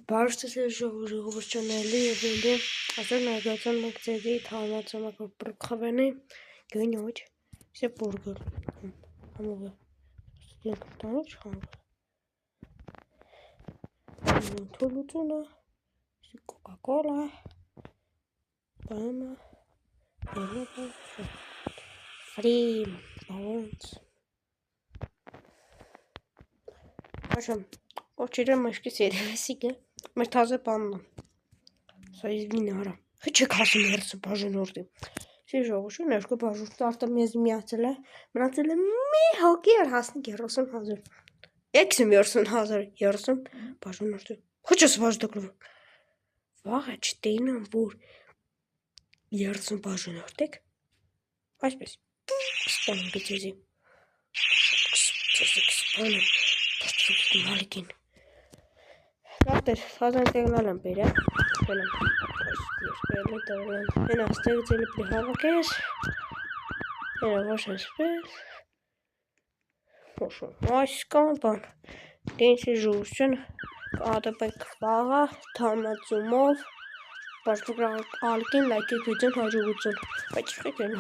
Բարստեսել ժողովրդչանելի եւ ինձ ասել ներկայացան մակցերի թարմացանակ բրկխավենի գնոջ սե բուրգեր համով ստենքտանոջ համով թուլությունը կոկա-կոլա բանը ֆրի բաունց Așa, o cerem mai știu seria, sigur. Mai taze panna. Să izvine ara. Ce casă merge bajenurdi. Și joc și nu știu bajur. Arta miazmiatele. Mnatele mi hockey hasni gerosun hazır. Eksim yorsun hazır. Yorsun bajenurdi. Hoças bajda kru. Vah, çteyna bur. Yorsun bajenurdik. Başpes. Spanım geçeceğim. Spanım. Malkin. Doctor, thousand technology bere. Benim. En astığıcılı bir hava kes. En boşas bir. Boşun. Başkan ban. Densi juşun. Adı pek bağa. Tamacumov. Başlıklar alkin like gücün hacı gücün. Kaç fikrin.